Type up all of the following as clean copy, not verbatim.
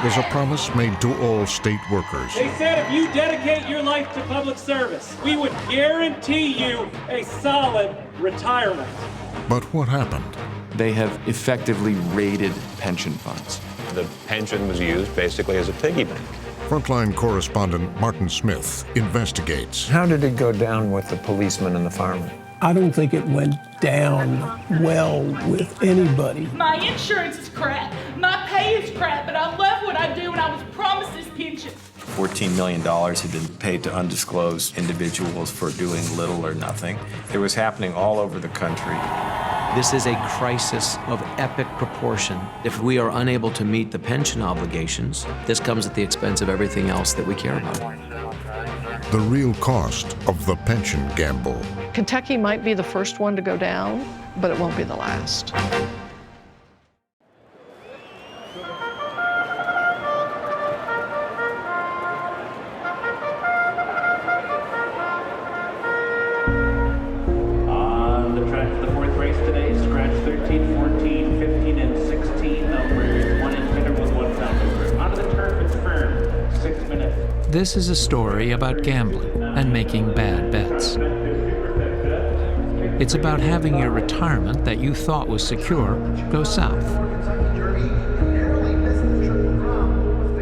was a promise made to all state workers. They said if you dedicate your life to public service, we would guarantee you a solid retirement. But what happened? They have effectively raided pension funds. The pension was used basically as a piggy bank. Frontline correspondent Martin Smith investigates. How did it go down with the policemen and the firemen? I don't think it went down well with anybody. My insurance is crap. My pay is crap, but I love what I do and I was promised this pension. $14 million had been paid to undisclosed individuals for doing little or nothing. It was happening all over the country. This is a crisis of epic proportion. If we are unable to meet the pension obligations, this comes at the expense of everything else that we care about. The real cost of the pension gamble. Kentucky might be the first one to go down, but it won't be the last. On the track for the fourth race today, scratch 13, 14, 15, and 16 numbers. One in center with 1 pound. Onto the turf, it's firm. 6 minutes. This is a story about gambling and making bad bets. It's about having your retirement that you thought was secure go south.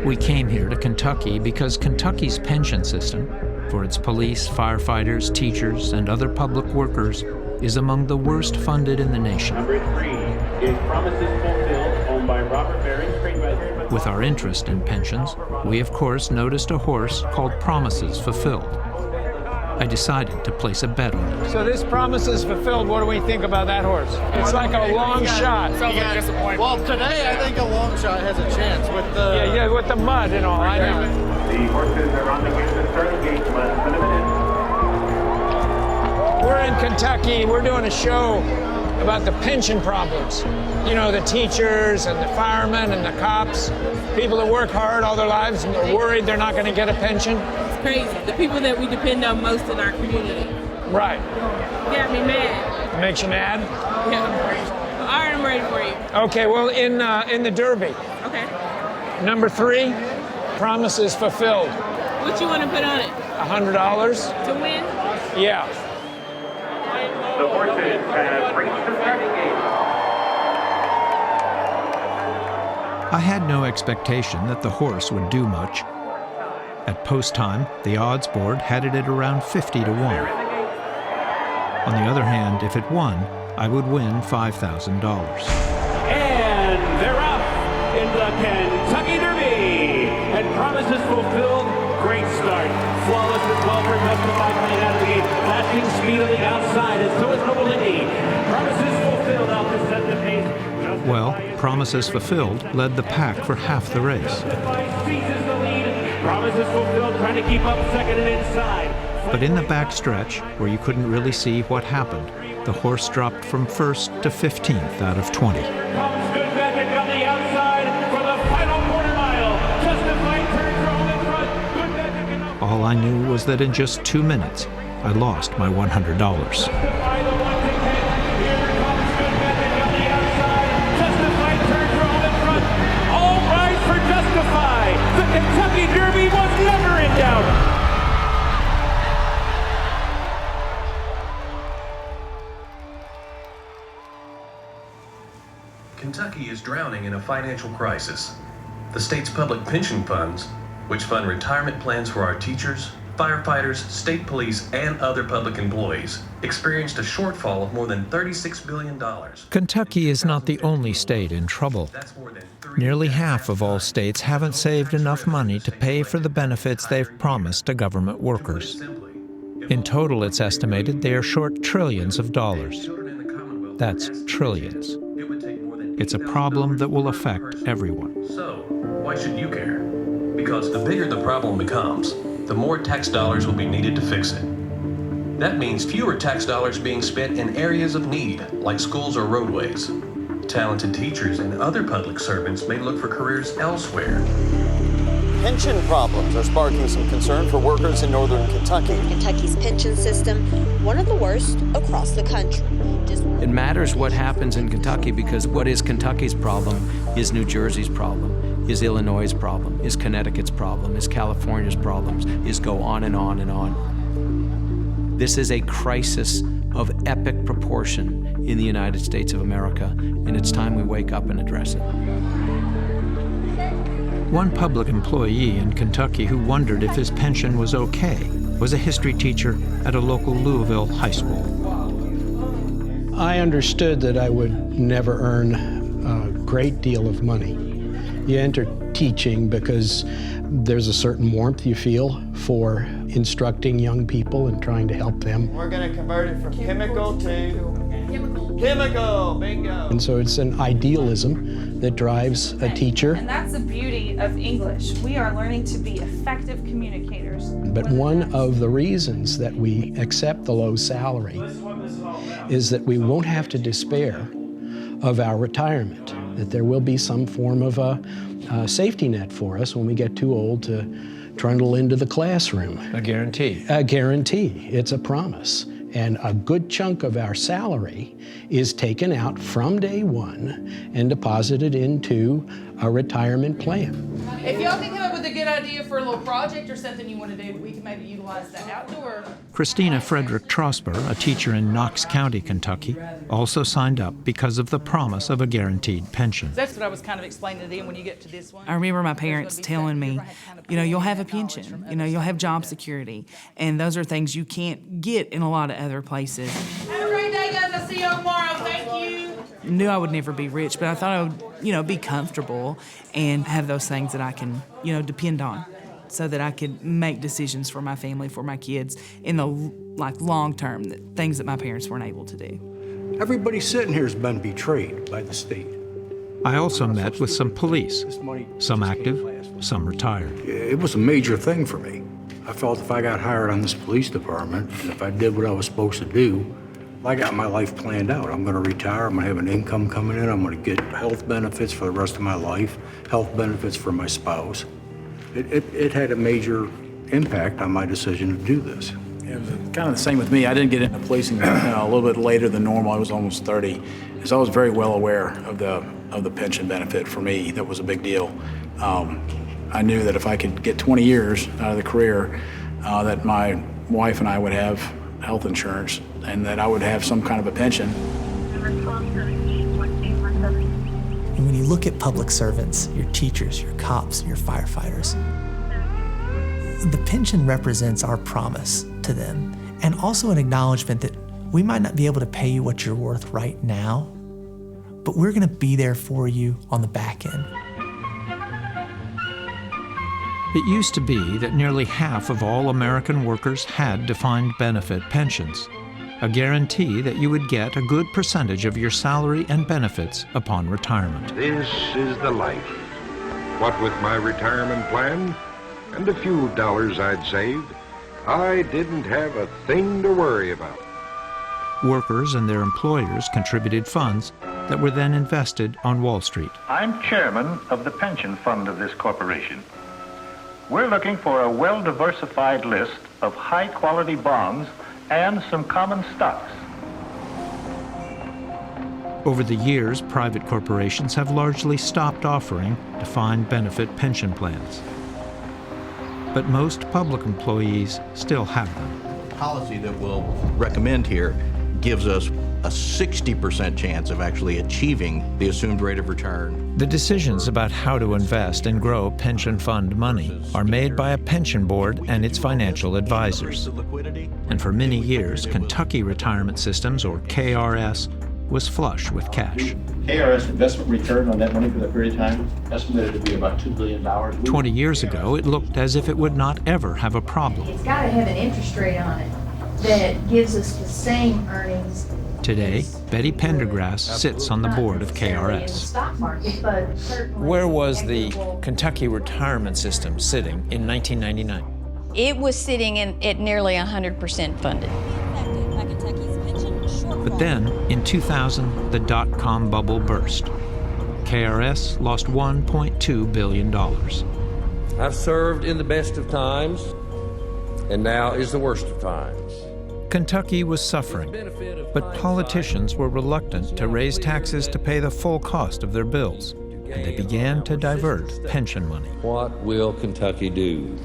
We came here to Kentucky because Kentucky's pension system, for its police, firefighters, teachers, and other public workers, is among the worst funded in the nation. Number 3 is Promises Fulfilled, owned by Robert Barron. With our interest in pensions, we of course noticed a horse called Promises Fulfilled. I decided to place a bet on it. So this Promises Fulfilled, what do we think about that horse? It's like a long shot. Well, today I think a long shot has a chance with the... Yeah, with the mud and all, I know. The horses are on the starting gate, less than a minute. We're in Kentucky, we're doing a show about the pension problems. You know, the teachers and the firemen and the cops, people that work hard all their lives and they're worried they're not going to get a pension. It's crazy. The people that we depend on most in our community. Right. Got me mad. It makes you mad? Yeah. All right, I'm ready for you. Okay, well, in the Derby. Okay. Number 3, Promises Fulfilled. What you want to put on it? $100. To win? Yeah. The horses have reached the starting gate. I had no expectation that the horse would do much. At post time, the odds board had it at around 50 to 1. On the other hand, if it won, I would win $5,000. And they're off in the Kentucky Derby. And Promises Fulfilled, great start. Flawless as well for Justify coming out of the gate. Flashing speed on the outside, and so is Noble Lady. Promises Fulfilled out to set the pace. Well, Promises Fulfilled led the pack for half the race. Justify seizes the lead. Promises Fulfilled trying to keep up second and inside. But in the back stretch, where you couldn't really see what happened, the horse dropped from 1st to 15th out of 20. Comes Good Magic on the outside for the final quarter mile. Justify turns roll in front. Good Magic in the... All I knew was that in just 2 minutes, I lost my $100. Justify the 1 to 10. Here comes Good Magic on the outside. Justify turns roll in front. All rise for Justify. The Kentucky Derby was never in doubt. Kentucky is drowning in a financial crisis. The state's public pension funds, which fund retirement plans for our teachers, firefighters, state police, and other public employees, experienced a shortfall of more than $36 billion. Kentucky is not the only state in trouble. Nearly half of all states haven't saved enough money to pay for the benefits they've promised to government workers. In total, it's estimated they are short trillions of dollars. That's trillions. It's a problem that will affect everyone. So, why should you care? Because the bigger the problem becomes, the more tax dollars will be needed to fix it. That means fewer tax dollars being spent in areas of need, like schools or roadways. Talented teachers and other public servants may look for careers elsewhere. Pension problems are sparking some concern for workers in northern Kentucky. Kentucky's pension system, one of the worst across the country. It matters what happens in Kentucky because what is Kentucky's problem is New Jersey's problem, is Illinois' problem, is Connecticut's problem, is California's problems, is go on and on and on. This is a crisis of epic proportion in the United States of America, and it's time we wake up and address it. One public employee in Kentucky who wondered if his pension was okay was a history teacher at a local Louisville high school. I understood that I would never earn a great deal of money. You enter teaching because there's a certain warmth you feel for instructing young people and trying to help them. We're going to convert it from chemical to chemical. Bingo. And so it's an idealism that drives a teacher. And that's the beauty of English. We are learning to be effective communicators. But one of the reasons that we accept the low salary is that we won't have to despair of our retirement, that there will be some form of a safety net for us when we get too old to trundle into the classroom. A guarantee. A guarantee. It's a promise. And a good chunk of our salary is taken out from day one and deposited into a retirement plan. If y'all can come up with a good idea for a little project or something you want to do, we can maybe utilize that outdoor. Christina Frederick Trosper, a teacher in Knox County, Kentucky, also signed up because of the promise of a guaranteed pension. That's what I was kind of explaining to them when you get to this one. I remember my parents telling me, you know, you'll have a pension, you know, you'll have job security, and those are things you can't get in a lot of other places. Have a great day, guys. I'll see you tomorrow. Thank you. Knew I would never be rich, but I thought I would, you know, be comfortable and have those things that I can, you know, depend on, so that I could make decisions for my family, for my kids, in the long term, things that my parents weren't able to do. Everybody sitting here has been betrayed by the state. I also met with some police, some active, some retired. It was a major thing for me. I felt if I got hired on this police department, and if I did what I was supposed to do, I got my life planned out. I'm going to retire, I'm going to have an income coming in, I'm going to get health benefits for the rest of my life, health benefits for my spouse. It had a major impact on my decision to do this. It was kind of the same with me. I didn't get into policing a little bit later than normal. I was almost 30. So I was very well aware of the pension benefit. For me, that was a big deal. I knew that if I could get 20 years out of the career, that my wife and I would have health insurance and that I would have some kind of a pension. And when you look at public servants, your teachers, your cops, your firefighters, the pension represents our promise to them, and also an acknowledgement that we might not be able to pay you what you're worth right now, but we're going to be there for you on the back end. It used to be that nearly half of all American workers had defined benefit pensions, a guarantee that you would get a good percentage of your salary and benefits upon retirement. This is the life. What with my retirement plan and the few dollars I'd saved, I didn't have a thing to worry about. Workers and their employers contributed funds that were then invested on Wall Street. I'm chairman of the pension fund of this corporation. We're looking for a well-diversified list of high-quality bonds and some common stocks. Over the years, private corporations have largely stopped offering defined benefit pension plans. But most public employees still have them. The policy that we'll recommend here gives us a 60% chance of actually achieving the assumed rate of return. The decisions about how to invest and grow pension fund money are made by a pension board and its financial advisors. And for many years, Kentucky Retirement Systems, or KRS, was flush with cash. KRS investment return on that money for that period of time estimated to be about $2 billion. 20 years ago, it looked as if it would not ever have a problem. It's got to have an interest rate on it that gives us the same earnings. Today, Betty Pendergrass sits on the board of KRS. Where was the Kentucky Retirement System sitting in 1999? It was sitting at nearly 100% funded. But then, in 2000, the dot-com bubble burst. KRS lost $1.2 billion. I've served in the best of times, and now is the worst of times. Kentucky was suffering, but politicians were reluctant to raise taxes to pay the full cost of their bills. and they began to divert pension money. What will Kentucky do?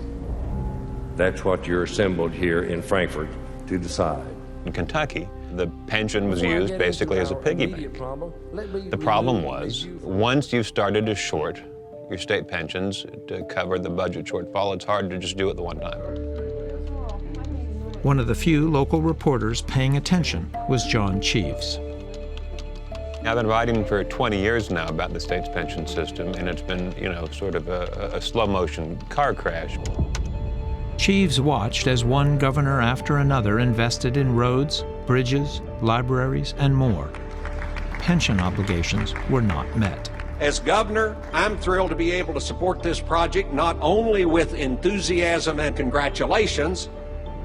That's what you're assembled here in Frankfort to decide. In Kentucky, the pension was used basically as a piggy bank. The problem was, once you started to short your state pensions to cover the budget shortfall, it's hard to just do it the one time. One of the few local reporters paying attention was John Cheeves. I've been writing for 20 years now about the state's pension system, and it's been, sort of a slow-motion car crash. Cheeves watched as one governor after another invested in roads, bridges, libraries, and more. Pension obligations were not met. As governor, I'm thrilled to be able to support this project not only with enthusiasm and congratulations,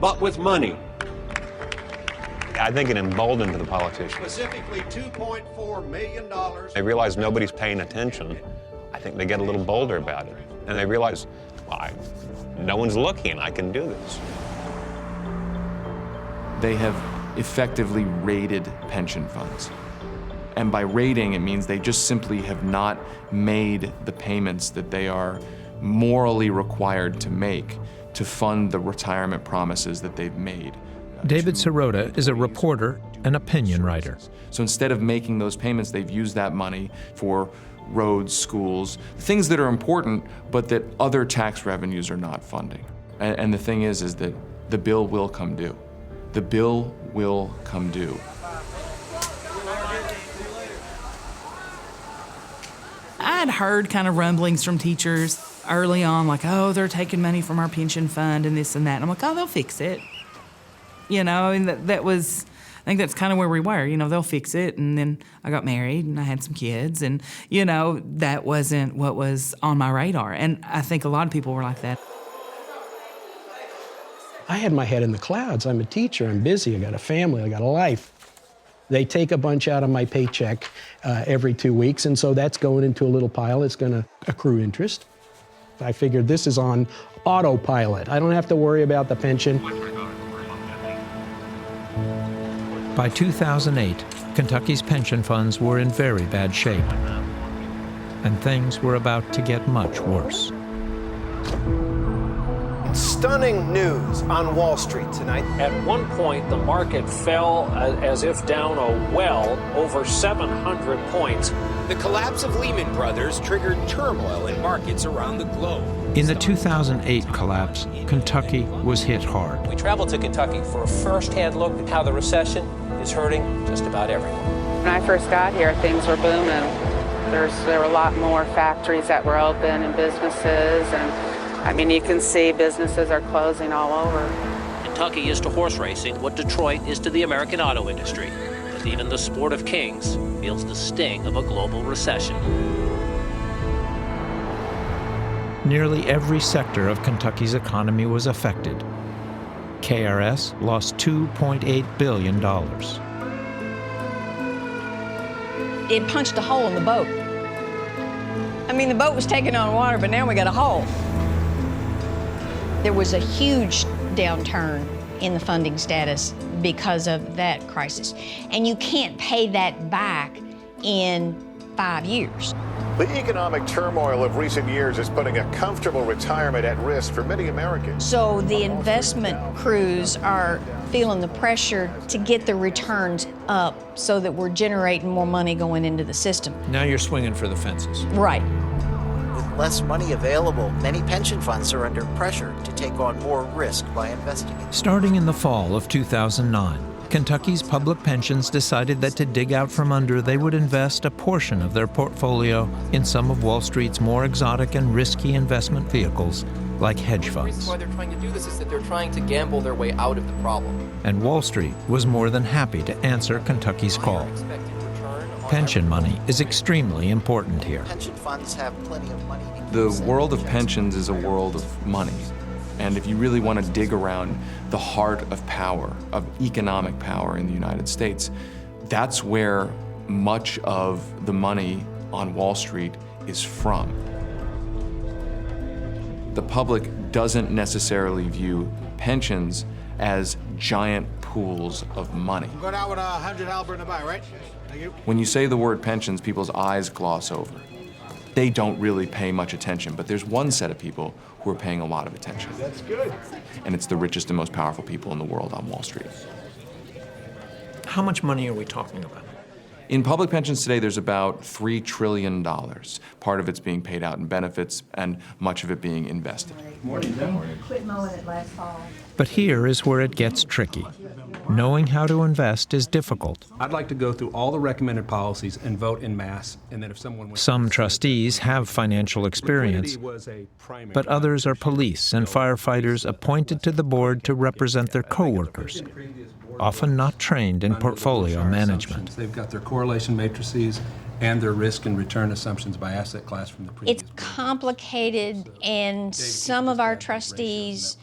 but with money. I think it emboldened the politicians. Specifically $2.4 million. They realize nobody's paying attention. I think they get a little bolder about it. And they realize, well, no one's looking, I can do this. They have effectively raided pension funds. And by raiding, it means they just simply have not made the payments that they are morally required to make to fund the retirement promises that they've made. David Sirota is a reporter and opinion writer. So instead of making those payments, they've used that money for roads, schools, things that are important, but that other tax revenues are not funding. And the thing is that the bill will come due. The bill will come due. I'd heard kind of rumblings from teachers early on, like, oh, they're taking money from our pension fund and this and that. And I'm like, oh, they'll fix it. And that was, I think that's kind of where we were. They'll fix it. And then I got married and I had some kids. And, that wasn't what was on my radar. And I think a lot of people were like that. I had my head in the clouds. I'm a teacher. I'm busy. I got a family. I got a life. They take a bunch out of my paycheck every 2 weeks, and so that's going into a little pile. It's going to accrue interest. I figured this is on autopilot. I don't have to worry about the pension. By 2008, Kentucky's pension funds were in very bad shape, and things were about to get much worse. Stunning news on Wall Street tonight. At one point, the market fell as if down a well, over 700 points. The collapse of Lehman Brothers triggered turmoil in markets around the globe. In the 2008 collapse, Kentucky was hit hard. We traveled to Kentucky for a first-hand look at how the recession is hurting just about everyone. When I first got here, things were booming. There were a lot more factories that were open and businesses, and you can see businesses are closing all over. Kentucky is to horse racing what Detroit is to the American auto industry. But even the sport of kings feels the sting of a global recession. Nearly every sector of Kentucky's economy was affected. KRS lost $2.8 billion. It punched a hole in the boat. The boat was taking on water, but now we got a hole. There was a huge downturn in the funding status because of that crisis. And you can't pay that back in 5 years. The economic turmoil of recent years is putting a comfortable retirement at risk for many Americans. So the investment crews are feeling the pressure to get the returns up so that we're generating more money going into the system. Now you're swinging for the fences. Right. With less money available, many pension funds are under pressure to take on more risk by investing. Starting in the fall of 2009, Kentucky's public pensions decided that to dig out from under, they would invest a portion of their portfolio in some of Wall Street's more exotic and risky investment vehicles, like hedge funds. The reason why they're trying to do this is that they're trying to gamble their way out of the problem. And Wall Street was more than happy to answer Kentucky's call. Pension money is extremely important here. Pension funds have plenty of money. The world of pensions is a world of money. And if you really want to dig around the heart of power, of economic power in the United States, that's where much of the money on Wall Street is from. The public doesn't necessarily view pensions as giant pools of money. I'm going out with 100 Halbert in the buy, right? Thank you. When you say the word pensions, people's eyes gloss over. they don't really pay much attention. But there's one set of people who are paying a lot of attention. That's good. And it's the richest and most powerful people in the world on Wall Street. How much money are we talking about? In public pensions today, there's about $3 trillion. Part of it's being paid out in benefits and much of it being invested. Morning, Tim. Quit mowing it last fall. But here is where it gets tricky. Knowing how to invest is difficult. I'd like to go through all the recommended policies and vote en masse, and then if someone wants... Some trustees have financial experience, but others are police and firefighters appointed to the board to represent their coworkers, often not trained in portfolio management. They've got their correlation matrices and their risk and return assumptions by asset class from the previous. It's complicated, and some of our trustees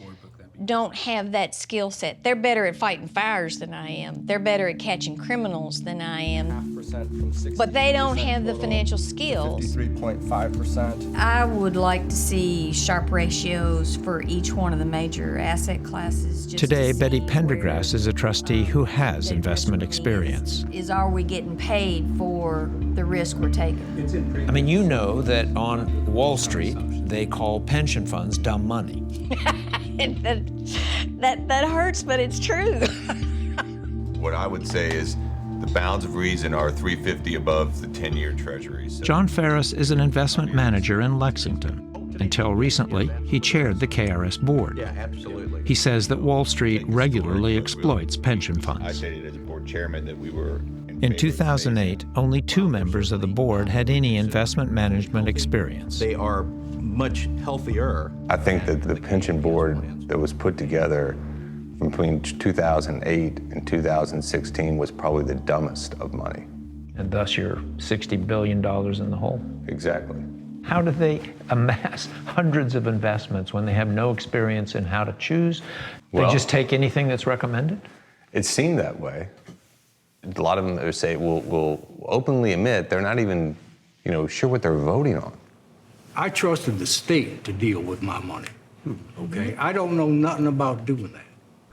don't have that skill set. They're better at fighting fires than I am. They're better at catching criminals than I am. But they don't have the financial skills. 53.5%. I would like to see sharp ratios for each one of the major asset classes. Today, Betty Pendergrass is a trustee who has investment experience. Are we getting paid for the risk we're taking? I mean, you know that on Wall Street, they call pension funds dumb money. that hurts, but it's true. What I would say is the bounds of reason are 350 above the 10-year Treasury. So. John Ferris is an investment manager in Lexington. Until recently, he chaired the KRS board. Yeah, absolutely. He says that Wall Street regularly exploits pension funds. I stated as a board chairman that we were in 2008, only 2 members of the board had any investment management experience. They are much healthier. I think that the pension board that was put together between 2008 and 2016 was probably the dumbest of money. And thus you're $60 billion in the hole? Exactly. How do they amass hundreds of investments when they have no experience in how to choose? They just take anything that's recommended? It seemed that way. A lot of them say will openly admit they're not even, sure what they're voting on. I trusted the state to deal with my money. Okay, I don't know nothing about doing that.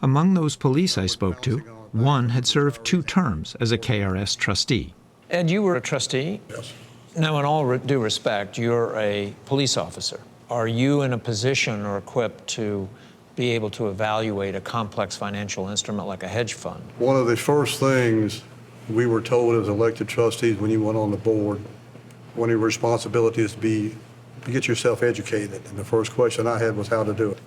Among those police I spoke to, one had served 2 terms as a KRS trustee. Ed, you were a trustee? Yes. Now, in all due respect, you're a police officer. Are you in a position or equipped to be able to evaluate a complex financial instrument like a hedge fund? One of the first things we were told as elected trustees when you went on the board, one of your responsibilities to get yourself educated. And the first question I had was how to do it.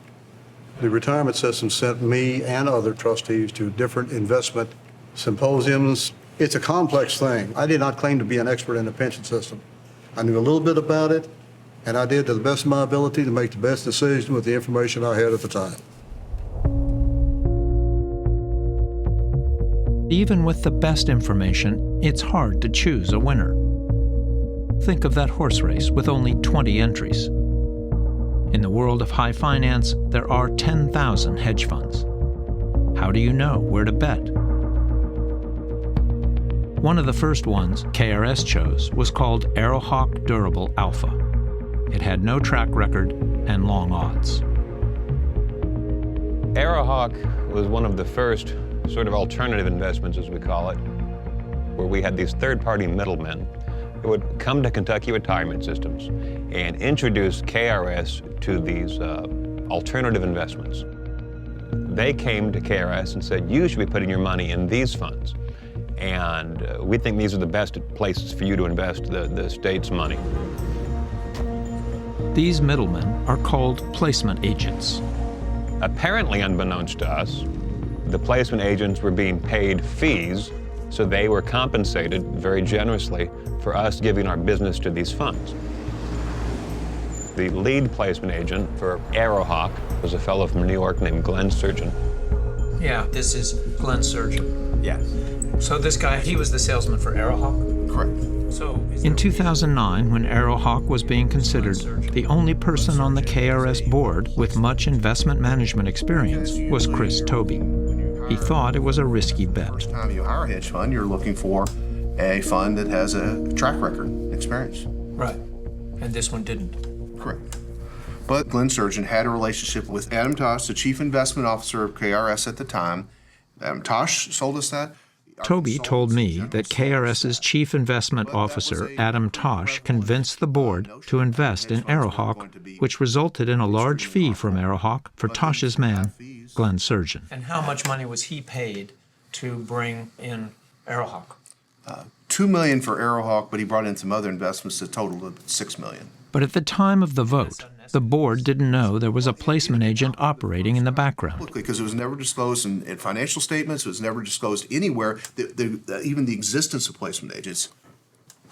The retirement system sent me and other trustees to different investment symposiums. It's a complex thing. I did not claim to be an expert in the pension system. I knew a little bit about it, and I did to the best of my ability to make the best decision with the information I had at the time. Even with the best information, it's hard to choose a winner. Think of that horse race with only 20 entries. In the world of high finance, there are 10,000 hedge funds. How do you know where to bet? One of the first ones KRS chose was called Arrowhawk Durable Alpha. It had no track record and long odds. Arrowhawk was one of the first sort of alternative investments, as we call it, where we had these third-party middlemen who would come to Kentucky retirement systems and introduce KRS to these alternative investments. They came to KRS and said, you should be putting your money in these funds. And we think these are the best places for you to invest the state's money. These middlemen are called placement agents. Apparently, unbeknownst to us, the placement agents were being paid fees, so they were compensated very generously for us giving our business to these funds. The lead placement agent for Arrowhawk was a fellow from New York named Glenn Surgeon. Yeah, this is Glenn Surgeon. Yes. So this guy, he was the salesman for Arrowhawk? Correct. So in 2009, when Arrowhawk was being considered, the only person on the KRS board with much investment management experience was Chris Tobey. He thought it was a risky bet. First time you hire a hedge fund, you're looking for a fund that has a track record, experience. Right. And this one didn't. Correct. But Glenn Surgeon had a relationship with Adam Tosh, the chief investment officer of KRS at the time. Adam Tosh sold us that. Toby told me that KRS's chief investment officer, Adam Tosh, convinced the board to invest in Arrowhawk, which resulted in a large fee from Arrowhawk for Tosh's man, Glenn Surgeon. And how much money was he paid to bring in Arrowhawk? $2 million for Arrowhawk, but he brought in some other investments that totaled $6 million. But at the time of the vote, the board didn't know there was a placement agent operating in the background. Because it was never disclosed in financial statements, it was never disclosed anywhere, even the existence of placement agents.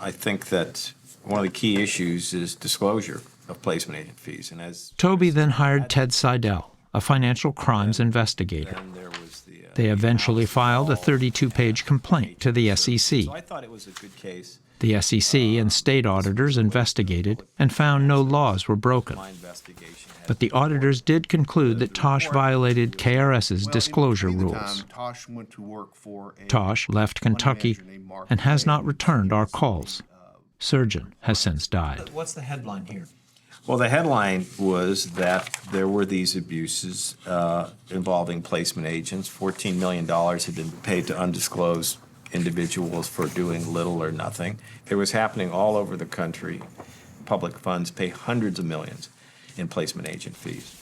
I think that one of the key issues is disclosure of placement agent fees. And as Toby then hired Ted Seidel, a financial crimes investigator. They eventually filed a 32-page complaint to the SEC. So I thought it was a good case. The SEC and state auditors investigated and found no laws were broken. But the auditors did conclude that Tosh violated KRS's disclosure rules. Tosh left Kentucky and has not returned our calls. Surgeon has since died. What's the headline here? Well, the headline was that there were these abuses involving placement agents. $14 million had been paid to undisclosed individuals for doing little or nothing. It was happening all over the country. Public funds pay hundreds of millions in placement agent fees.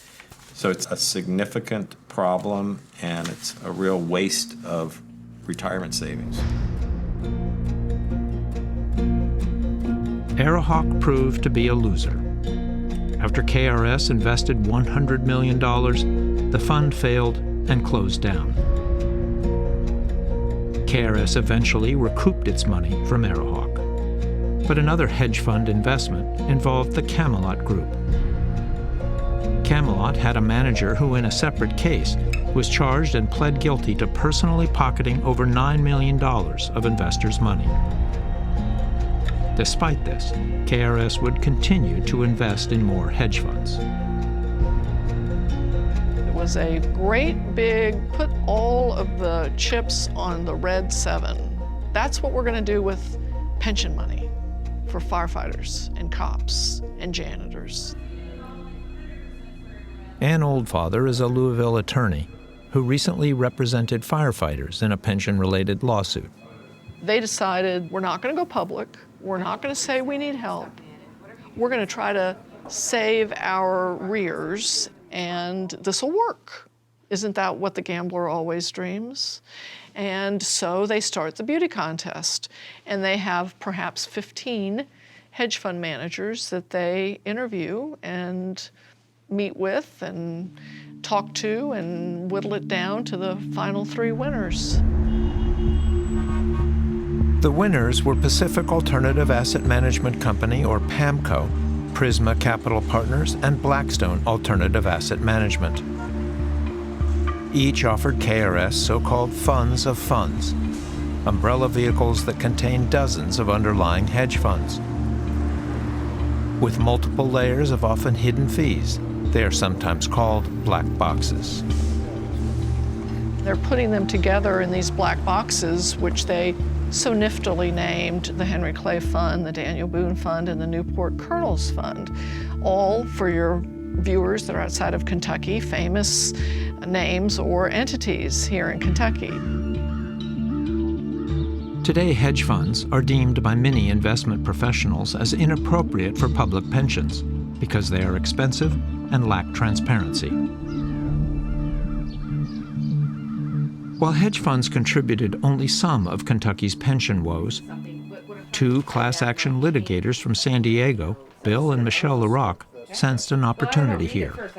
So it's a significant problem, and it's a real waste of retirement savings. Arrowhawk proved to be a loser. After KRS invested $100 million, the fund failed and closed down. KRS eventually recouped its money from Arrowhawk. But another hedge fund investment involved the Camelot Group. Camelot had a manager who, in a separate case, was charged and pled guilty to personally pocketing over $9 million of investors' money. Despite this, KRS would continue to invest in more hedge funds. It was a great big put all of the chips on the red 7. That's what we're going to do with pension money for firefighters and cops and janitors. Ann Oldfather is a Louisville attorney who recently represented firefighters in a pension-related lawsuit. They decided we're not going to go public. We're not going to say we need help. We're going to try to save our rears, and this will work. Isn't that what the gambler always dreams? And so they start the beauty contest, and they have perhaps 15 hedge fund managers that they interview and meet with and talk to and whittle it down to the final 3 winners. The winners were Pacific Alternative Asset Management Company, or PAMCO, Prisma Capital Partners, and Blackstone Alternative Asset Management. Each offered KRS so-called funds of funds, umbrella vehicles that contain dozens of underlying hedge funds. With multiple layers of often hidden fees, they are sometimes called black boxes. They're putting them together in these black boxes, which they so niftily named the Henry Clay Fund, the Daniel Boone Fund, and the Newport Colonels Fund, all for your viewers that are outside of Kentucky, famous names or entities here in Kentucky. Today, hedge funds are deemed by many investment professionals as inappropriate for public pensions because they are expensive and lack transparency. While hedge funds contributed only some of Kentucky's pension woes, 2 class action litigators from San Diego, Bill and Michelle LaRocque, sensed an opportunity here.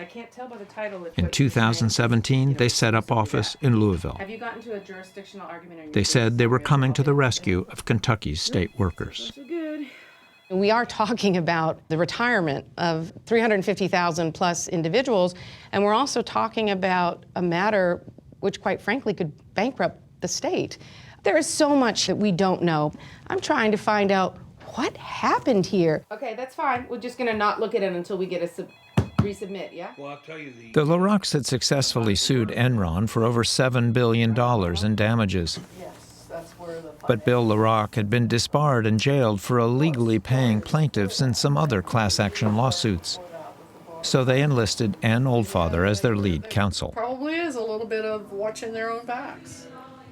In 2017, they set up office in Louisville. They said they were coming to the rescue of Kentucky's state workers. We are talking about the retirement of 350,000 plus individuals, and we're also talking about a matter which, quite frankly, could bankrupt the state. There is so much that we don't know. I'm trying to find out what happened here. Okay, that's fine. We're just going to not look at it until we get a resubmit, yeah? Well, I'll tell you The LaRocques had successfully sued Enron for over $7 billion in damages. But Bill LaRocque had been disbarred and jailed for illegally paying plaintiffs in some other class action lawsuits. So they enlisted Ann Oldfather as their lead counsel. Probably is a little bit of watching their own backs.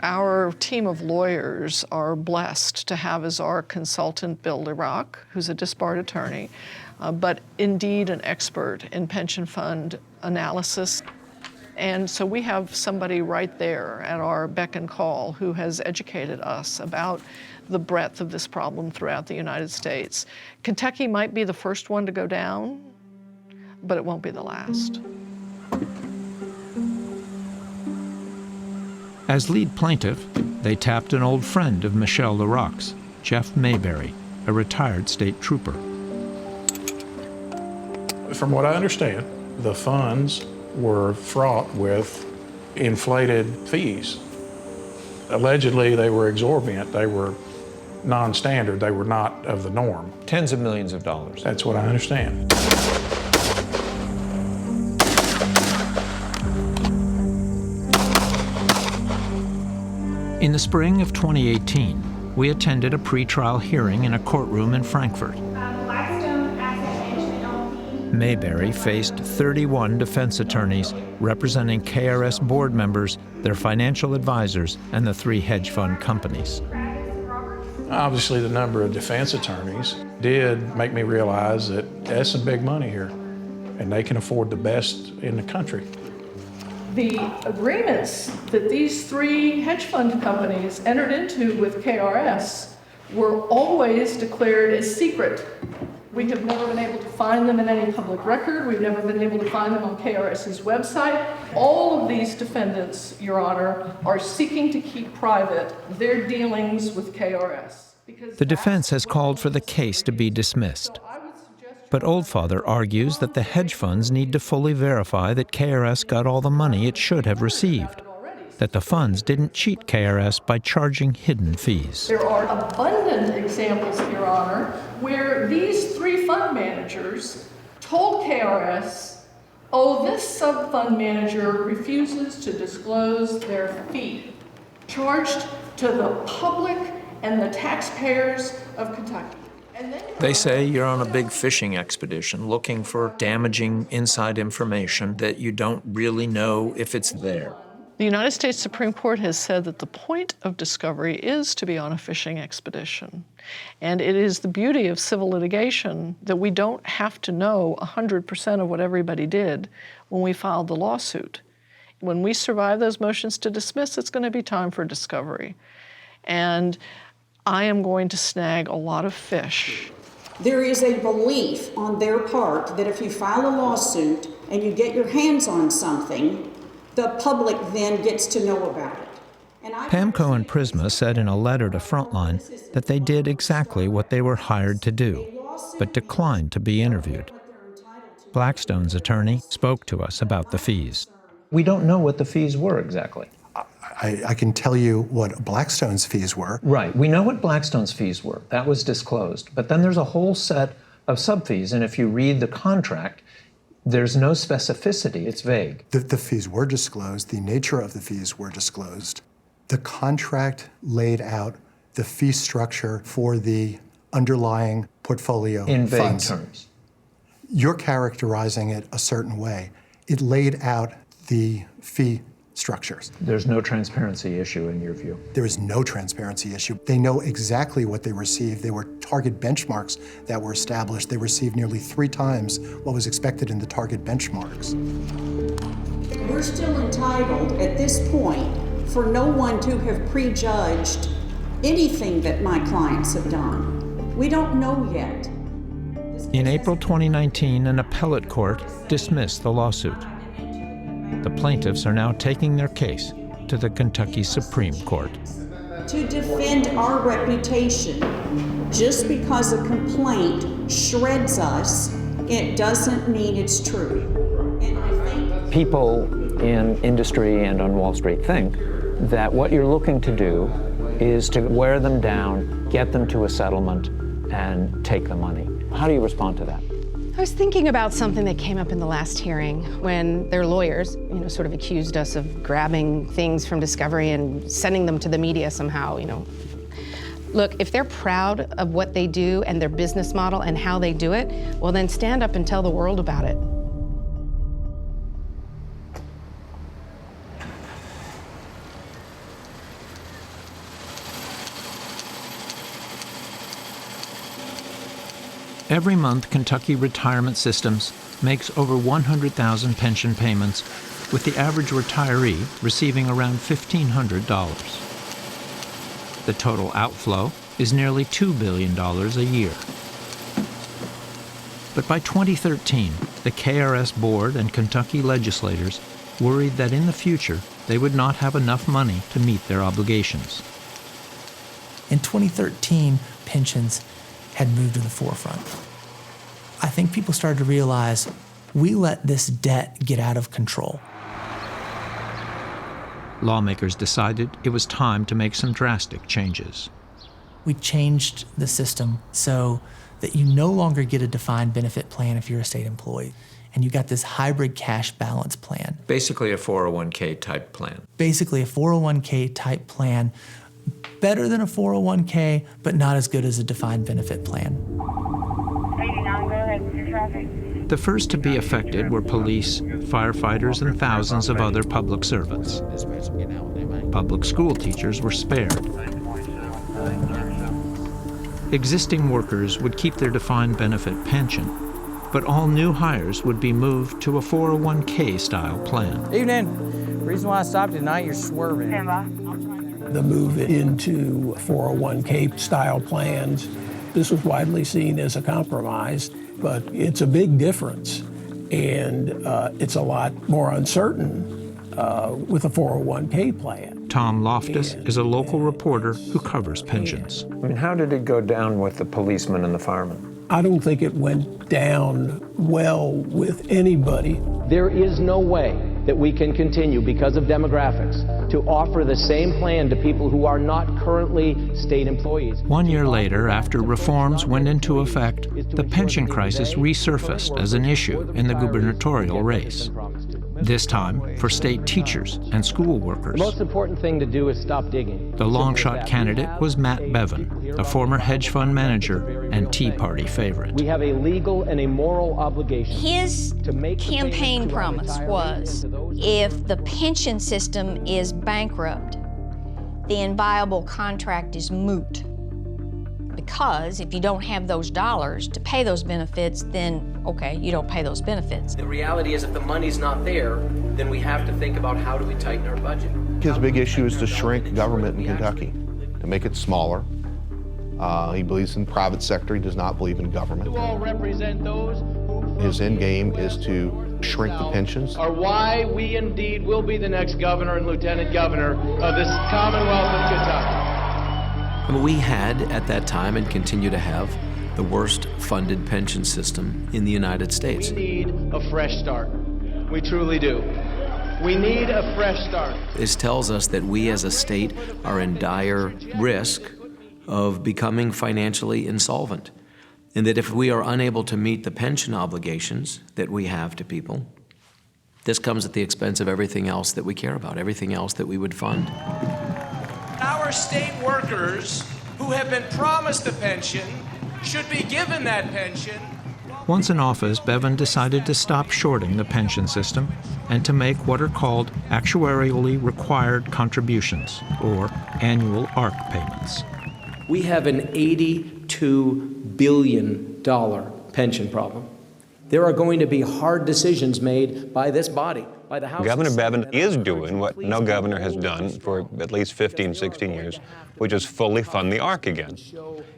Our team of lawyers are blessed to have as our consultant Bill Lirach, who's a disbarred attorney, but indeed an expert in pension fund analysis. And so we have somebody right there at our beck and call who has educated us about the breadth of this problem throughout the United States. Kentucky might be the first one to go down, but it won't be the last. As lead plaintiff, they tapped an old friend of Michelle Lirach's, Jeff Mayberry, a retired state trooper. From what I understand, the funds were fraught with inflated fees. Allegedly, they were exorbitant. They were non-standard. They were not of the norm. Tens of millions of dollars. That's what I understand. In the spring of 2018, we attended a pretrial hearing in a courtroom in Frankfurt. Mayberry faced 31 defense attorneys representing KRS board members, their financial advisors, and the 3 hedge fund companies. Obviously, the number of defense attorneys did make me realize that that's some big money here, and they can afford the best in the country. The agreements that these 3 hedge fund companies entered into with KRS were always declared as secret. We have never been able to find them in any public record. We've never been able to find them on KRS's website. All of these defendants, Your Honor, are seeking to keep private their dealings with KRS. The defense has called for the case to be dismissed. But Oldfather argues that the hedge funds need to fully verify that KRS got all the money it should have received, that the funds didn't cheat KRS by charging hidden fees. There are abundant examples, Your Honor, where these 3 fund managers told KRS, oh, this sub-fund manager refuses to disclose their fee, charged to the public and the taxpayers of Kentucky. They say you're on a big fishing expedition looking for damaging inside information that you don't really know if it's there. The United States Supreme Court has said that the point of discovery is to be on a fishing expedition. And it is the beauty of civil litigation that we don't have to know 100% of what everybody did when we filed the lawsuit. When we survive those motions to dismiss, it's going to be time for discovery. And I am going to snag a lot of fish. There is a belief on their part that if you file a lawsuit and you get your hands on something, the public then gets to know about it. PAMCO and Prisma said in a letter to Frontline that they did exactly what they were hired to do, but declined to be interviewed. Blackstone's attorney spoke to us about the fees. We don't know what the fees were exactly. I can tell you what Blackstone's fees were. Right. We know what Blackstone's fees were. That was disclosed. But then there's a whole set of sub-fees, and if you read the contract, there's no specificity. It's vague. The fees were disclosed. The nature of the fees were disclosed. The contract laid out the fee structure for the underlying portfolio in vague funds. terms. You're characterizing it a certain way. It laid out the fee structures. There's no transparency issue in your view? There is no transparency issue. They know exactly what they received. They were target benchmarks that were established. They received nearly 3 times what was expected in the target benchmarks. We're still entitled at this point for no one to have prejudged anything that my clients have done. We don't know yet. In April 2019, an appellate court dismissed the lawsuit. The plaintiffs are now taking their case to the Kentucky Supreme Court. To defend our reputation, just because a complaint shreds us, it doesn't mean it's true. And I think people in industry and on Wall Street think that what you're looking to do is to wear them down, get them to a settlement, and take the money. How do you respond to that? I was thinking about something that came up in the last hearing when their lawyers, sort of accused us of grabbing things from discovery and sending them to the media somehow, Look, if they're proud of what they do and their business model and how they do it, well then stand up and tell the world about it. Every month, Kentucky Retirement Systems makes over 100,000 pension payments, with the average retiree receiving around $1,500. The total outflow is nearly $2 billion a year. But by 2013, the KRS board and Kentucky legislators worried that in the future they would not have enough money to meet their obligations. In 2013, pensions had moved to the forefront. I think people started to realize we let this debt get out of control. Lawmakers decided it was time to make some drastic changes. We changed the system so that you no longer get a defined benefit plan if you're a state employee, and you got this hybrid cash balance plan. Basically a 401k type plan. Basically a 401k type plan, better than a 401k, but not as good as a defined benefit plan. The first to be affected were police, firefighters, and thousands of other public servants. Public school teachers were spared. Existing workers would keep their defined benefit pension, but all new hires would be moved to a 401k style plan. Evening. The reason why I stopped tonight, you're swerving. The move into 401k style plans, this was widely seen as a compromise, but it's a big difference, and it's a lot more uncertain with a 401k plan. Tom Loftus is a local reporter who covers pensions. I mean, how did it go down with the policemen and the firemen? I don't think it went down well with anybody. There is no way that we can continue, because of demographics, to offer the same plan to people who are not currently state employees. 1 year later, after reforms went into effect, the pension crisis resurfaced as an issue in the gubernatorial race. This time for state teachers and school workers. The most important thing to do is stop digging. The long-shot candidate was Matt Bevin, a former hedge fund manager and Tea Party favorite. We have a legal and a moral obligation. His campaign promise was, if the pension system is bankrupt, the inviolable contract is moot. Because if you don't have those dollars to pay those benefits, then, okay, you don't pay those benefits. The reality is, if the money's not there, then we have to think about how do we tighten our budget. His big issue is to shrink government in Kentucky, to make it smaller. He believes in the private sector. He does not believe in government. You all represent those who... His end game is to shrink the pensions. Are why we indeed will be the next governor and lieutenant governor of this Commonwealth of Kentucky. We had, at that time, and continue to have, the worst funded pension system in the United States. We need a fresh start. We truly do. We need a fresh start. This tells us that we as a state are in dire risk of becoming financially insolvent, and that if we are unable to meet the pension obligations that we have to people, this comes at the expense of everything else that we care about, everything else that we would fund. Our state workers who have been promised a pension should be given that pension. Once in office, Bevin decided to stop shorting the pension system and to make what are called actuarially required contributions, or annual ARC payments. We have an $82 billion pension problem. There are going to be hard decisions made by this body, by the House. Governor Bevin is doing what no governor has done for at least 15, 16 years, which is fully fund the ARC again.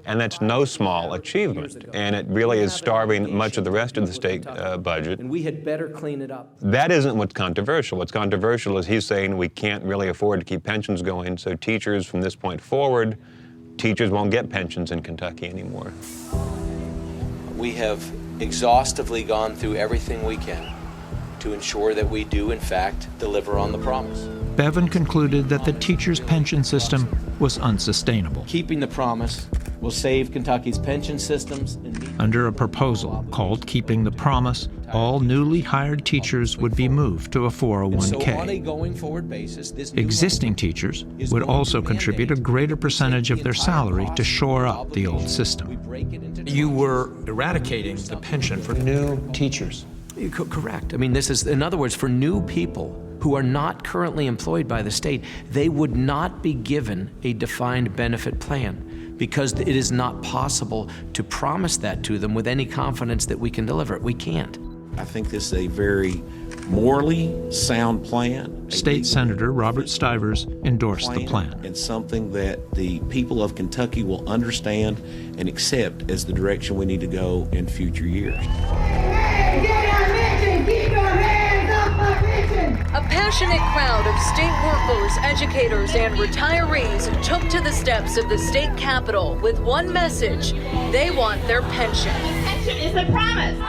And that's no small achievement. And it really is starving much of the rest of the state budget. And we had better clean it up. That isn't what's controversial. What's controversial is he's saying we can't really afford to keep pensions going, so teachers from this point forward, teachers won't get pensions in Kentucky anymore. We have exhaustively gone through everything we can to ensure that we do, in fact, deliver on the promise. Bevin concluded that the teachers' pension system was unsustainable. Keeping the promise will save Kentucky's pension systems. Under a proposal called Keeping the Promise, all newly hired teachers would be moved to a 401k. So on a going forward basis, this Existing teachers would also contribute a greater percentage of their salary to shore up the old system. You were eradicating the pension for new teachers. Correct. I mean, this is, in other words, for new people who are not currently employed by the state, they would not be given a defined benefit plan. because it is not possible to promise that to them with any confidence that we can deliver it. We can't. I think this is a very morally sound plan. State Senator Robert Stivers endorsed the plan. And something that the people of Kentucky will understand and accept as the direction we need to go in future years. A passionate crowd of state workers, educators, and retirees took to the steps of the state capitol with one message: they want their pension. Pension is a promise.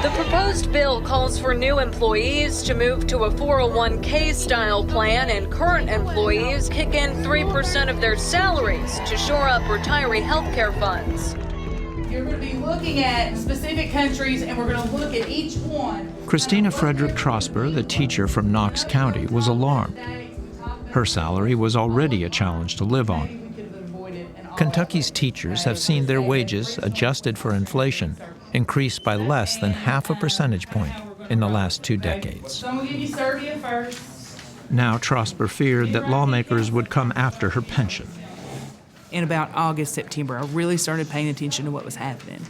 The proposed bill calls for new employees to move to a 401k style plan, and current employees kick in 3% of their salaries to shore up retiree health care funds. You're going to be looking at specific countries, and we're going to look at each one. Christina Frederick Trosper, the teacher from Knox County, was alarmed. Her salary was already a challenge to live on. Kentucky's teachers have seen their wages, adjusted for inflation, increase by less than half a percentage point in the last 2 decades. So I'm going to give you Serbia first. Now Trosper feared that lawmakers would come after her pension. In about August, September, I really started paying attention to what was happening.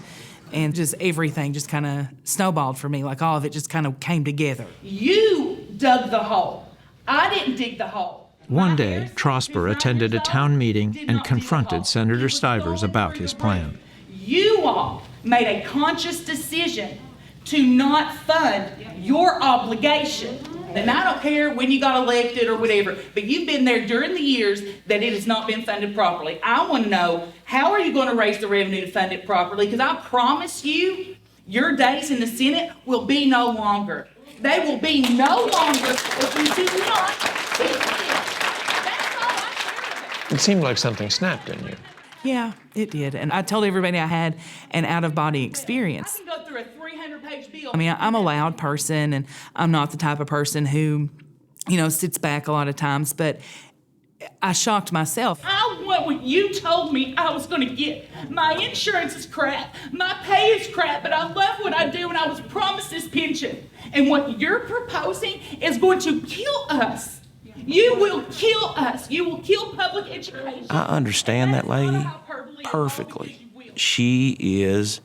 And just everything just kind of snowballed for me, like all of it just kind of came together. You dug the hole. I didn't dig the hole. One day, Trosper attended a town meeting and confronted Senator Stivers about his plan. You all made a conscious decision to not fund your obligation. And I don't care when you got elected or whatever, but you've been there during the years that it has not been funded properly. I want to know, how are you going to raise the revenue to fund it properly? Because I promise you, your days in the Senate will be no longer. They will be no longer if you do not fix it. That's all I care about. It seemed like something snapped in you. Yeah, it did. And I told everybody I had an out-of-body experience. I can go through a 300-page bill. I mean, I'm a loud person, and I'm not the type of person who, sits back a lot of times, but I shocked myself. I want what you told me I was going to get. My insurance is crap. My pay is crap, but I love what I do, and I was promised this pension. And what you're proposing is going to kill us. You will kill us. You will kill public education. I understand that lady perfectly. She is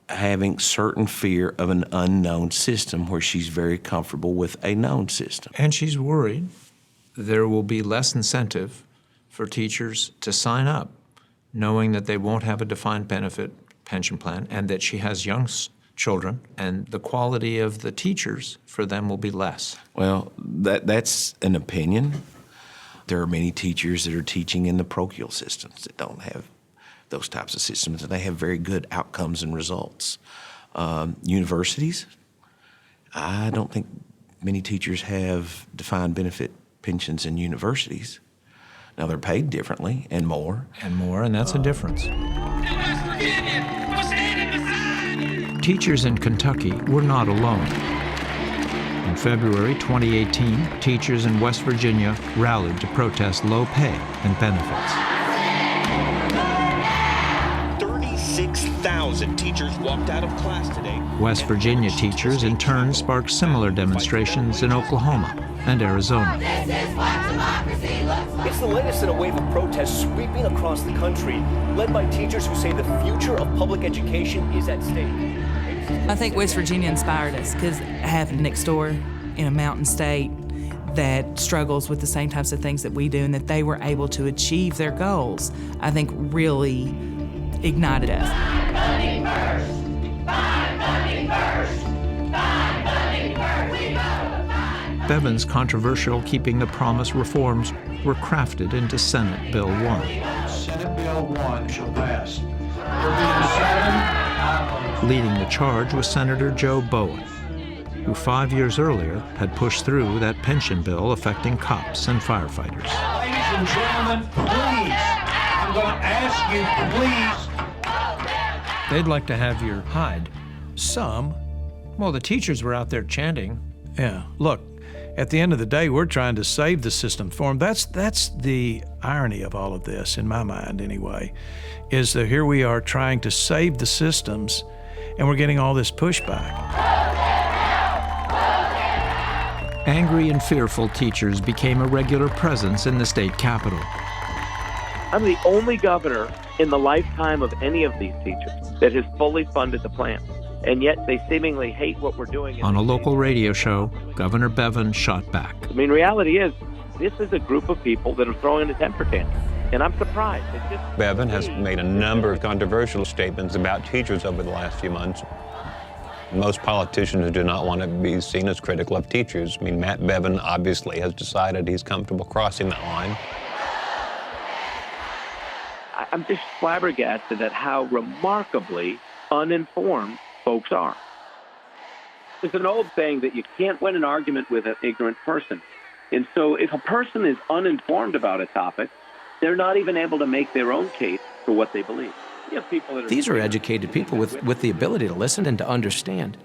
having certain fear of an unknown system where she's very comfortable with a known system. And she's worried there will be less incentive for teachers to sign up, knowing that they won't have a defined benefit pension plan and that she has young children, and the quality of the teachers for them will be less. Well, that's an opinion. There are many teachers that are teaching in the parochial systems that don't have those types of systems, and they have very good outcomes and results. Universities, I don't think many teachers have defined benefit pensions in universities. Now, they're paid differently and more. And that's a difference. Teachers in Kentucky were not alone. In February 2018, teachers in West Virginia rallied to protest low pay and benefits. 36,000 teachers walked out of class today. West Virginia teachers in turn sparked similar demonstrations in Oklahoma and Arizona. It's the latest in a wave of protests sweeping across the country, led by teachers who say the future of public education is at stake. I think West Virginia inspired us because it happened next door in a mountain state that struggles with the same types of things that we do, and that they were able to achieve their goals, I think really ignited us. Find funding first. Find funding first. Find funding first. We gotta find funding. Bevan's controversial Keeping the Promise reforms were crafted into Senate Bill 1. Senate Bill 1 shall pass. There being 7 Leading the charge was Senator Joe Bowen, who 5 years earlier had pushed through that pension bill affecting cops and firefighters. Ladies and gentlemen, please, I'm going to ask you, please. They'd like to have your hide. Some. Well, the teachers were out there chanting. Yeah, look, at the end of the day, we're trying to save the system for them. That's the irony of all of this, in my mind anyway, is that here we are trying to save the systems, and we're getting all this pushback. Angry and fearful teachers became a regular presence in the state capitol. I'm the only governor in the lifetime of any of these teachers that has fully funded the plan. And yet they seemingly hate what we're doing. On a local radio show, Governor Bevin shot back. I mean, reality is, this is a group of people that are throwing a temper tantrum. And I'm surprised. Bevin has made a number of controversial statements about teachers over the last few months. Most politicians do not want to be seen as critical of teachers. I mean, Matt Bevin obviously has decided he's comfortable crossing that line. I'm just flabbergasted at how remarkably uninformed folks are. There's an old saying that you can't win an argument with an ignorant person. And so if a person is uninformed about a topic, they're not even able to make their own case for what they believe. You have people that These are educated people with the ability to listen and to understand.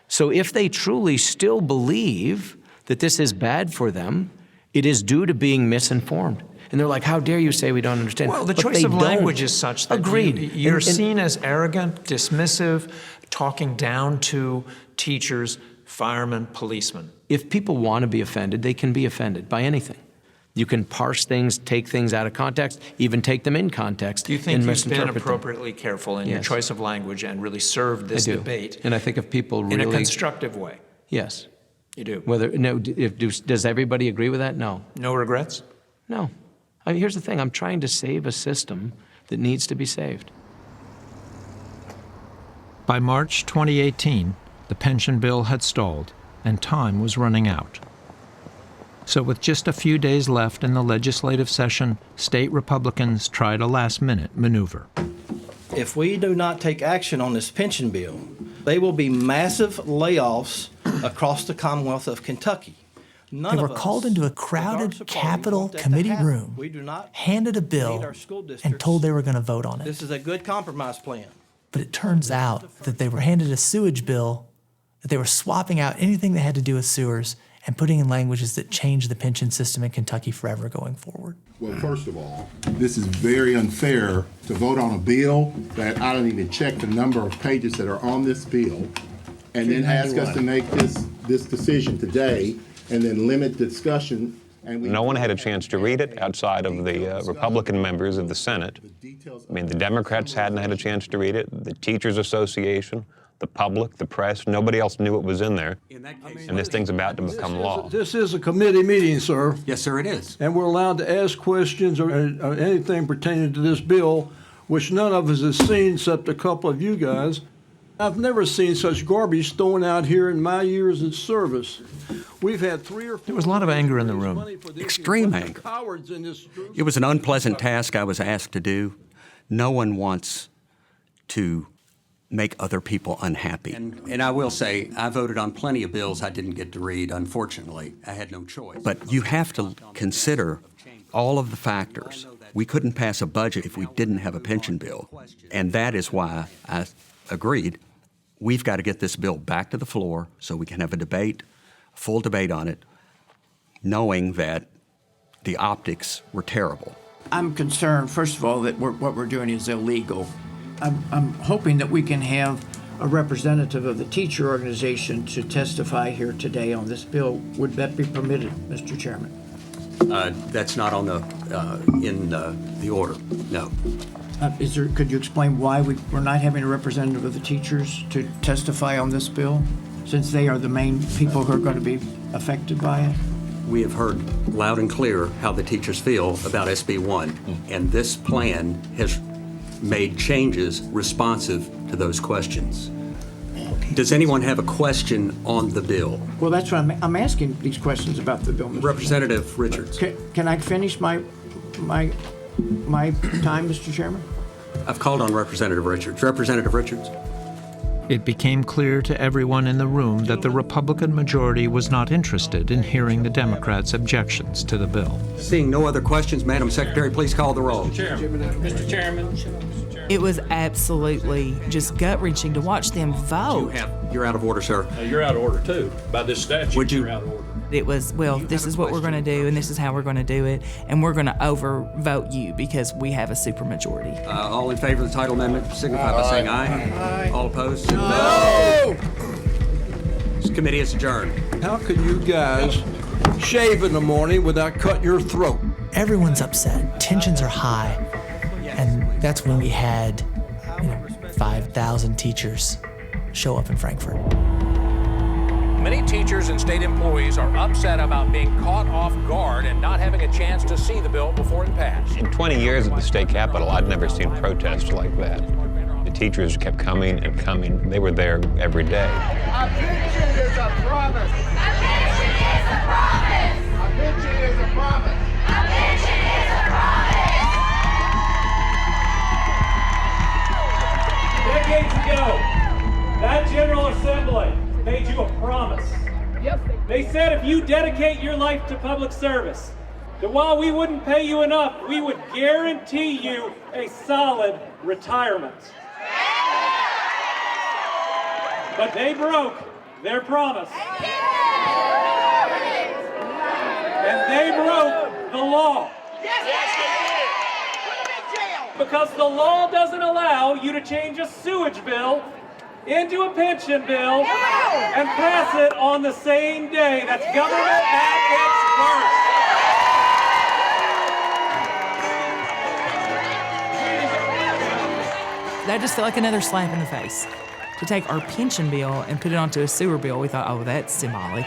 So if they truly still believe that this is bad for them, it is due to being misinformed. And they're like, how dare you say we don't understand? Well, the But choice they of don't. language is such that Agreed. you're seen as arrogant, dismissive, talking down to teachers, firemen, policemen. If people want to be offended, they can be offended by anything. You can parse things, take things out of context, even take them in context. Do you think and you've been misinterpret them. appropriately careful in your Yes. choice of language and really served this I do. debate And I think if people really... in a constructive way? Yes. You do? Does everybody agree with that? No. No regrets? No. I mean, here's the thing. I'm trying to save a system that needs to be saved. By March 2018, the pension bill had stalled and time was running out. So with just a few days left in the legislative session, state Republicans tried a last-minute maneuver. If we do not take action on this pension bill, there will be massive layoffs across the Commonwealth of Kentucky. They were called into a crowded Capitol committee room, handed a bill, and told they were going to vote on it. This is a good compromise plan. But it turns out that they were handed a sewage bill, that they were swapping out anything that had to do with sewers and putting in languages that changed the pension system in Kentucky forever going forward. Well, first of all, this is very unfair to vote on a bill that I don't even check the number of pages that are on this bill, and then ask us to make this decision today, and then limit discussion. And No one had a chance to read it outside of the Republican members of the Senate. I mean, the Democrats hadn't had a chance to read it, the Teachers Association, the public, the press, nobody else knew what was in there. And this thing's about to become law. This is a committee meeting, sir. Yes, sir, it is. And we're allowed to ask questions or anything pertaining to this bill, which none of us has seen except a couple of you guys. I've never seen such garbage thrown out here in my years in service. We've had 3 or 4... There was a lot of anger in the room. Extreme anger. It was an unpleasant task I was asked to do. No one wants to make other people unhappy. And I will say, I voted on plenty of bills I didn't get to read, unfortunately. I had no choice. But you have to consider all of the factors. We couldn't pass a budget if we didn't have a pension bill. And that is why I agreed. We've got to get this bill back to the floor so we can have a debate, a full debate on it, knowing that the optics were terrible. I'm concerned, first of all, that what we're doing is illegal. I'm hoping that we can have a representative of the teacher organization to testify here today on this bill. Would that be permitted, Mr. Chairman? That's not on in the order, no. Could you explain why we're not having a representative of the teachers to testify on this bill, since they are the main people who are going to be affected by it? We have heard loud and clear how the teachers feel about SB 1, and this plan has made changes responsive to those questions. Does anyone have a question on the bill? Well, that's what I'm asking these questions about the bill, Mr. Representative Richards. Can I finish my time, Mr. Chairman? I've called on Representative Richards. Representative Richards. It became clear to everyone in the room that the Republican majority was not interested in hearing the Democrats' objections to the bill. Seeing no other questions, Madam Secretary, please call the roll. Mr. Chairman. It was absolutely just gut-wrenching to watch them vote. You're out of order, sir. You're out of order, too. By this statute, Would you? You're out of order. It was, well, this is what we're going to do, and this is how we're going to do it, and we're going to overvote you because we have a supermajority. All in favor of the title amendment, signify by saying aye. Aye. All opposed? No! This committee is adjourned. How can you guys shave in the morning without cutting your throat? Everyone's upset. Tensions are high. That's when we had 5,000 teachers show up in Frankfurt. Many teachers and state employees are upset about being caught off guard and not having a chance to see the bill before it passed. In 20 years at the state capitol, I'd never seen protests like that. The teachers kept coming and coming. They were there every day. A pension is a promise. A pension is a promise. A pension is a promise. A pension is a promise. Decades ago, that General Assembly made you a promise. Yep. They said if you dedicate your life to public service, that while we wouldn't pay you enough, we would guarantee you a solid retirement. But they broke their promise. And they broke the law. Because the law doesn't allow you to change a sewage bill into a pension bill and pass it on the same day. That's government at its worst. That just felt like another slap in the face. To take our pension bill and put it onto a sewer bill, we thought, oh, that's symbolic.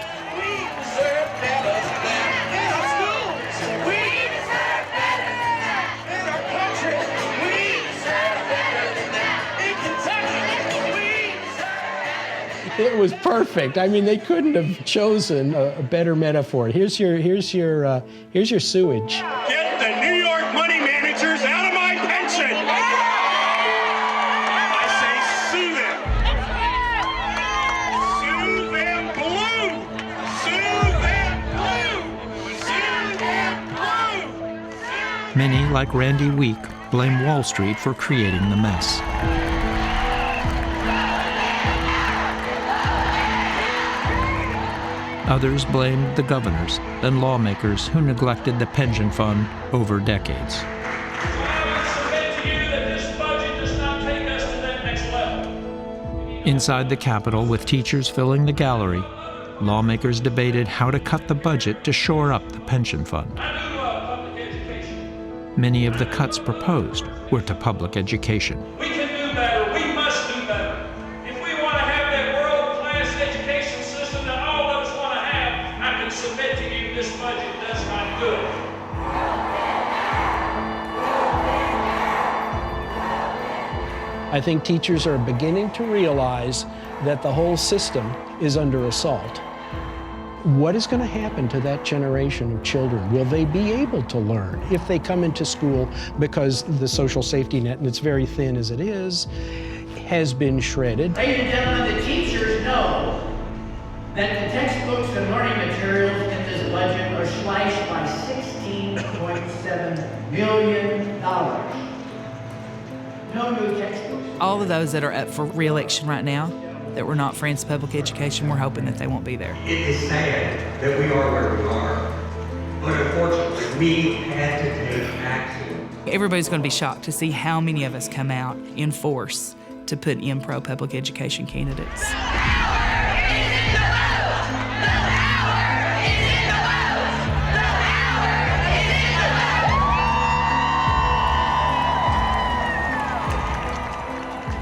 It was perfect. I mean, they couldn't have chosen a better metaphor. Here's your sewage. Get the New York money managers out of my pension! I say sue them. Sue them blue! Sue them blue! Sue them blue! Many, like Randy Week, blame Wall Street for creating the mess. Others blamed the governors and lawmakers who neglected the pension fund over decades. Inside the Capitol, with teachers filling the gallery, lawmakers debated how to cut the budget to shore up the pension fund. Many of the cuts proposed were to public education. We can do better. We must do better. If we want to have that world-class education system that all of us want to have, I can submit to you this budget does not good. I think teachers are beginning to realize that the whole system is under assault. What is going to happen to that generation of children? Will they be able to learn if they come into school because the social safety net, and it's very thin as it is, has been shredded? Ladies and gentlemen, the teachers know that the textbooks and learning materials in this budget are slashed by $16.7 million. No new textbooks. All of those that are up for re-election right now that were not friends of public education, we're hoping that they won't be there. It is sad that we are where we are, but unfortunately, we had to take action. Everybody's going to be shocked to see how many of us come out in force to put in pro-public education candidates.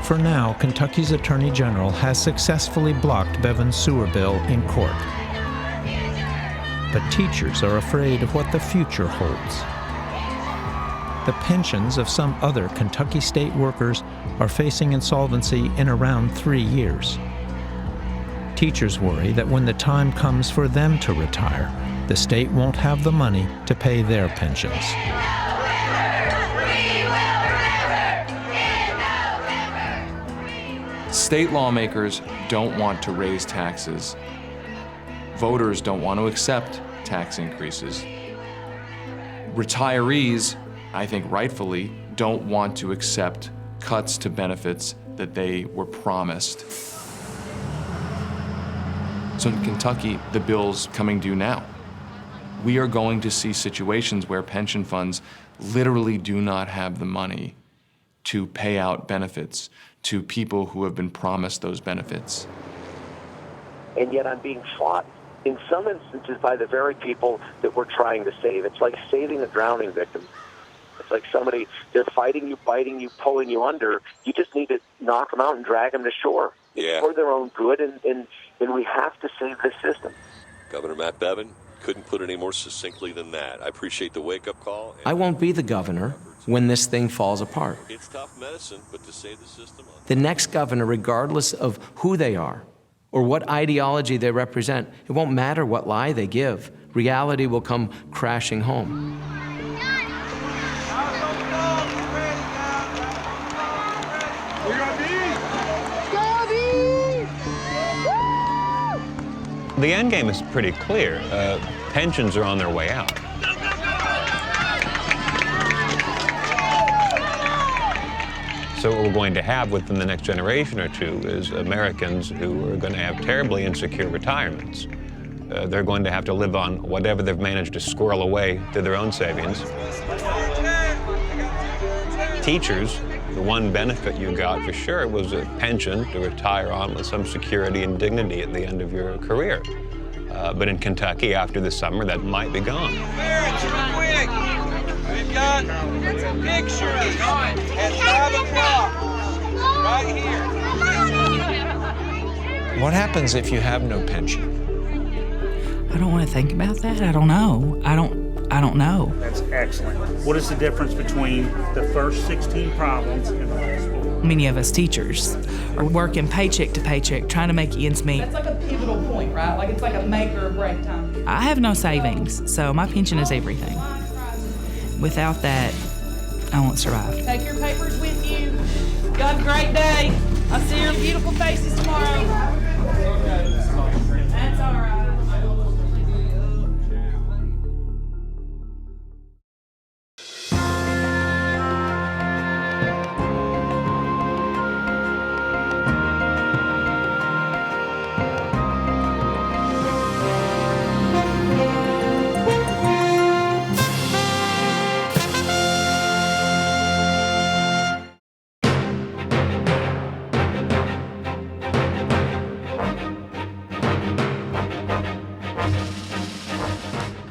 For now, Kentucky's Attorney General has successfully blocked Bevan's sewer bill in court. But teachers are afraid of what the future holds. The pensions of some other Kentucky state workers are facing insolvency in around 3 years. Teachers worry that when the time comes for them to retire, the state won't have the money to pay their pensions. State lawmakers don't want to raise taxes. Voters don't want to accept tax increases. Retirees, I think rightfully, don't want to accept cuts to benefits that they were promised. So in Kentucky, the bill's coming due now. We are going to see situations where pension funds literally do not have the money to pay out benefits to people who have been promised those benefits. And yet I'm being fought in some instances by the very people that we're trying to save. It's like saving a drowning victim. It's like somebody, they're fighting you, biting you, pulling you under. You just need to knock them out and drag them to shore. Yeah. It's for their own good, and we have to save this system. Governor Matt Bevin couldn't put it any more succinctly than that. I appreciate the wake-up call. I won't be the governor when this thing falls apart. It's tough medicine, but to save the system... The next governor, regardless of who they are or what ideology they represent, it won't matter what lie they give. Reality will come crashing home. The end game is pretty clear. Pensions are on their way out. So what we're going to have within the next generation or two is Americans who are going to have terribly insecure retirements. They're going to have to live on whatever they've managed to squirrel away through their own savings. Teachers, the one benefit you got for sure was a pension to retire on with some security and dignity at the end of your career. But in Kentucky, after the summer, that might be gone. Parents, real quick, we've got pictures at 5 o'clock, right here. What happens if you have no pension? I don't want to think about that. I don't know. I don't know. That's excellent. What is the difference between the first 16 problems and the last 4? Many of us teachers are working paycheck to paycheck, trying to make ends meet. That's like a pivotal point, right? Like it's like a make or break time. I have no savings, so my pension is everything. Without that, I won't survive. Take your papers with you. You have a great day. I'll see your beautiful faces tomorrow. That's all right.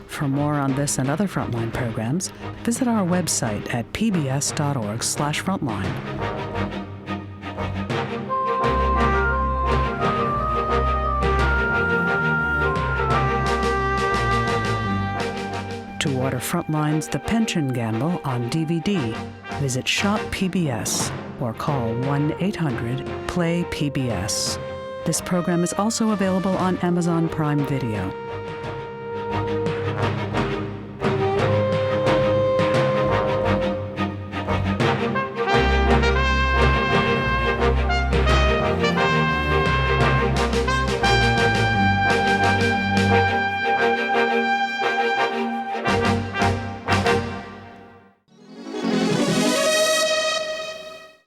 For more on this and other Frontline programs, visit our website at pbs.org/frontline. To order Frontline's The Pension Gamble on DVD, visit Shop PBS or call 1-800-PLAY-PBS. This program is also available on Amazon Prime Video.